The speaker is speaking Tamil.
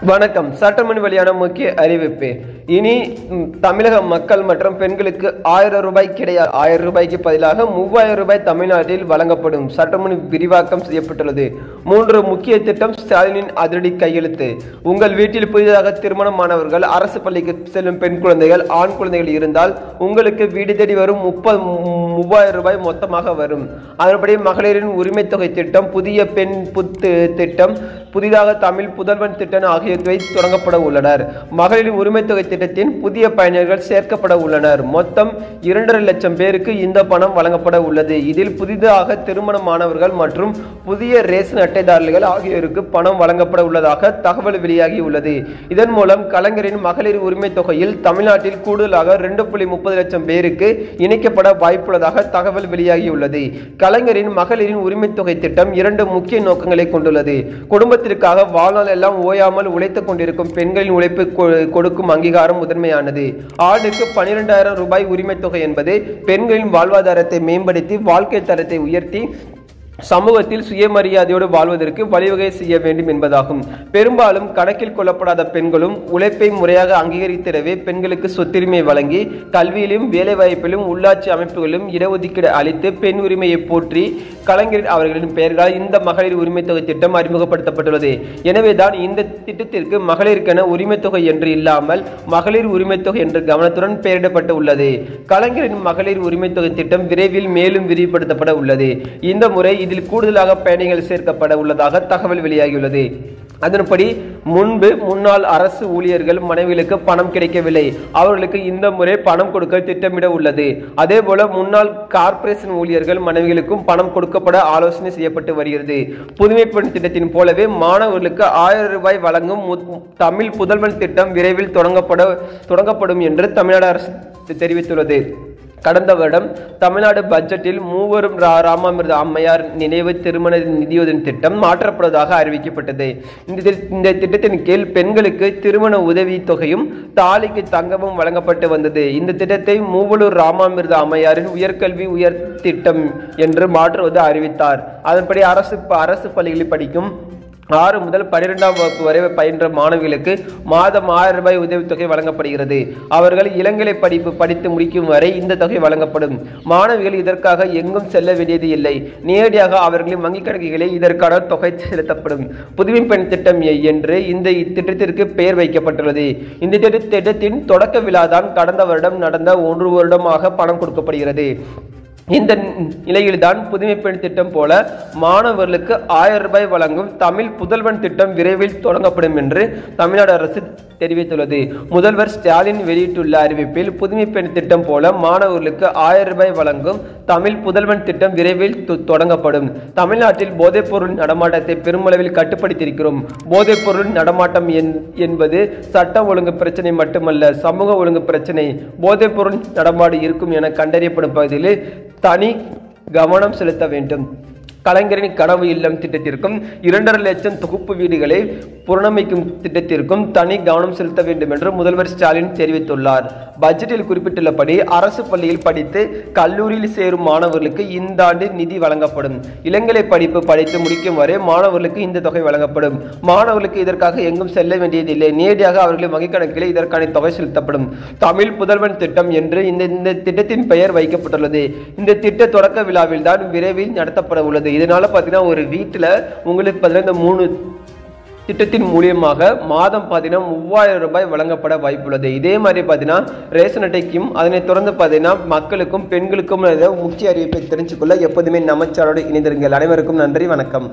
வணக்கம். சட்டமணி வழியான முக்கிய அறிவிப்பு. இனி தமிழக மக்கள் மற்றும் பெண்களுக்கு 1000 ரூபாய் கிடையாது. 1000 ரூபாய்க்கு பதிலாக 3000 ரூபாய் தமிழ்நாட்டில் வழங்கப்படும். சட்டமணி விரிவாக்கம் செய்யப்பட்டுள்ளது. 3 முக்கிய திட்டம். ஸ்டாலினின் அதிரடி கையெழுத்து. உங்கள் வீட்டில் புதிதாக திருமணமானவர்கள், அரசு பள்ளிக்கு செல்லும் பெண் குழந்தைகள், ஆண் குழந்தைகள் இருந்தால் உங்களுக்கு வீடு தேடி வரும் 3000 ரூபாய் மொத்தமாக வரும். அதன்படி மகளிரின் உரிமை தொகை திட்டம், புதிய பெண் திட்டம், புதிதாக தமிழ் புதல்வன் திட்டம் ஆகியவை தொடங்கப்பட உள்ளனர். மகளிரின் உரிமை தொகை திட்டத்தின் புதிய பயனர்கள் சேர்க்கப்பட உள்ளனர். மொத்தம் 2.5 லட்சம் பேருக்கு இந்த பணம் வழங்கப்பட உள்ளது. இதில் புதிதாக திருமணமானவர்கள் மற்றும் புதிய ரேஷன் அட்டைதாரர்கள் ஆகியோருக்கு பணம் வழங்கப்பட உள்ளதாக தகவல் வெளியாகி உள்ளது. இதன் மூலம் கலைஞரின் மகளிர் உரிமை தொகையில் தமிழ்நாட்டில் கூடுதலாக 2.30 லட்சம் பேருக்கு இணைக்கப்பட வாய்ப்புள்ளதாக தகவல் வெளியாகியுள்ளது. கலைஞரின் மகளிரின் உரிமை தொகை திட்டம் 2 முக்கிய நோக்கங்களை கொண்டுள்ளது. குடும்பத்திற்காக வாழ்நாள் எல்லாம் ஓயாமல் உழைத்துக் கொண்டிருக்கும் பெண்களின் உழைப்பு கொடுக்கும் அங்கீகாரம் முதன்மையானது. ஆண்டுக்கு 12,000 ரூபாய் உரிமை தொகை என்பது பெண்களின் வாழ்வாதாரத்தை மேம்படுத்தி வாழ்க்கை தரத்தை உயர்த்தி சமூகத்தில் சுயமரியாதையோடு வாழ்வதற்கு வழிவகை செய்ய வேண்டும் என்பதாகும். பெரும்பாலும் கணக்கில் கொள்ளப்படாத பெண்களும் உழைப்பை முறையாக அங்கீகரித்திடவே பெண்களுக்கு சொத்துரிமை வழங்கி கல்வியிலும் வேலைவாய்ப்பிலும் உள்ளாட்சி அமைப்புகளிலும் இடஒதுக்கீடு அளித்து பெண் உரிமையை போற்றி கலைஞர் அவர்களின் பெயர்களால் இந்த மகளிர் உரிமை தொகை திட்டம் அறிமுகப்படுத்தப்பட்டுள்ளது. எனவேதான் இந்த திட்டத்திற்கு மகளிருக்கென உரிமை தொகை என்று இல்லாமல் மகளிர் உரிமை தொகை என்று கவனத்துடன் பெயரிடப்பட்டு உள்ளது. கலைஞரின் மகளிர் உரிமை தொகை திட்டம் விரைவில் மேலும் விரிவுபடுத்தப்பட உள்ளது. இந்த முறை இதில் கூடுதலாக பயணிகள் சேர்க்கப்பட உள்ளதாக தகவல் வெளியாகியுள்ளது. அதன்படி முன்பு முன்னாள் அரசு ஊழியர்கள் மனைவிகளுக்கு பணம் கிடைக்கவில்லை. அவர்களுக்கு இந்த முறை பணம் கொடுக்க திட்டமிட உள்ளது. அதேபோல முன்னாள் கார்ப்பரேஷன் ஊழியர்கள் மனைவிகளுக்கும் பணம் கொடுக்கப்பட ஆலோசனை செய்யப்பட்டு வருகிறது. புதுமை பெண் திட்டத்தின் போலவே மாணவர்களுக்கு 1000 ரூபாய் வழங்கும் தமிழ் புதல்வன் திட்டம் விரைவில் தொடங்கப்படும் என்று தமிழ்நாடு அரசு தெரிவித்துள்ளது. கடந்த வருடம் தமிழ்நாடு பட்ஜெட்டில் மூவரும் ராமாமிர்த அம்மையார் நினைவு திருமண நிதியுதவி திட்டம் மாற்றப்படுவதாக அறிவிக்கப்பட்டது. இந்த திட்டத்தின் கீழ் பெண்களுக்கு திருமண உதவி தொகையும் தாலிக்கு தங்கமும் வழங்கப்பட்டு வந்தது. இந்த திட்டத்தை மூவலூர் ராமாமிர்த அம்மையாரின் உயர்கல்வி உயர் திட்டம் என்று மாற்றுவது அறிவித்தார். அதன்படி அரசு பள்ளிகளில் படிக்கும் 6 முதல் 12ஆம் வகுப்பு வரை பயின்ற மாணவிகளுக்கு மாதம் 1000 ரூபாய் உதவித்தொகை வழங்கப்படுகிறது. அவர்கள் இளங்கலை படித்து முடிக்கும் வரை இந்த தொகை வழங்கப்படும். மாணவிகள் இதற்காக எங்கும் செல்ல வேண்டியது இல்லை. நேரடியாக அவர்களின் வங்கிக் கணக்குகளில் இதற்கான தொகை செலுத்தப்படும். புதுமை பெண் திட்டம் என்று இந்த திட்டத்திற்கு பெயர் வைக்கப்பட்டுள்ளது. இந்த திட்டத்தின் தொடக்க விழாதான் கடந்த வருடம் நடந்த 1 வருடமாக பணம் கொடுக்கப்படுகிறது. இந்த நிலையில்தான் புதுமை பெண் திட்டம் போல மாணவர்களுக்கு 1000 ரூபாய் வழங்கும் தமிழ் புதல்வன் திட்டம் விரைவில் தொடங்கப்படும் என்று தமிழ்நாடு அரசு தெரிவித்துள்ளது. முதல்வர் ஸ்டாலின் வெளியிட்டுள்ள அறிவிப்பில் புதுமை பெண் திட்டம் போல மாணவர்களுக்கு 1000 ரூபாய் வழங்கும் தமிழ் புதல்வன் திட்டம் விரைவில் தொடங்கப்படும். தமிழ்நாட்டில் போதைப்பொருள் நடமாட்டத்தை பெருமளவில் கட்டுப்படுத்தியிருக்கிறோம். போதைப்பொருள் நடமாட்டம் என்பது சட்டம் ஒழுங்கு பிரச்சனை மட்டுமல்ல, சமூக ஒழுங்கு பிரச்சனை. போதைப்பொருள் நடமாடு இருக்கும் என கண்டறியப்படும் பகுதியில் தனி கவனம் செலுத்த வேண்டும். கலைஞரின் கனவு இல்லம் திட்டத்திற்கும் 2.5 லட்சம் தொகுப்பு வீடுகளை புனரமைக்கும் திட்டத்திற்கும் தனி கவனம் செலுத்த வேண்டும் என்று முதல்வர் ஸ்டாலின் தெரிவித்துள்ளார். பட்ஜெட்டில் குறிப்பிட்டுள்ளபடி அரசு பள்ளியில் படித்து கல்லூரியில் சேரும் மாணவர்களுக்கு இந்த ஆண்டு நிதி வழங்கப்படும். இளங்கலை படிப்பு படித்து முடிக்கும் வரை மாணவர்களுக்கு இந்த தொகை வழங்கப்படும். மாணவர்களுக்கு இதற்காக எங்கும் செல்ல வேண்டியதில்லை. நேரடியாக அவர்களின் வங்கிக் கணக்கில் இதற்கான தொகை செலுத்தப்படும். தமிழ் புதல்வன் திட்டம் என்று இந்த திட்டத்தின் பெயர் வைக்கப்பட்டுள்ளது. இந்த திட்ட தொடக்க விழாவில் தான் விரைவில் நடத்தப்பட உள்ளது. இதனால பார்த்தீங்கன்னா ஒரு வீட்டில் உங்களுக்கு பார்த்தீங்கன்னா இந்த 3 திட்டத்தின் மூலியமாக மாதம் பார்த்தீங்கன்னா 3000 ரூபாய் வழங்கப்பட வாய்ப்புள்ளது. இதே மாதிரி பார்த்தீங்கன்னா ரேஷன் அட்டைக்கும் அதனைத் தொடர்ந்து பார்த்தீங்கன்னா மக்களுக்கும் பெண்களுக்கும் முக்கிய அறிவிப்பை தெரிஞ்சுக்கொள்ள எப்போதுமே நம்ம சேனலோடு இணைந்திருங்கள். அனைவருக்கும் நன்றி, வணக்கம்.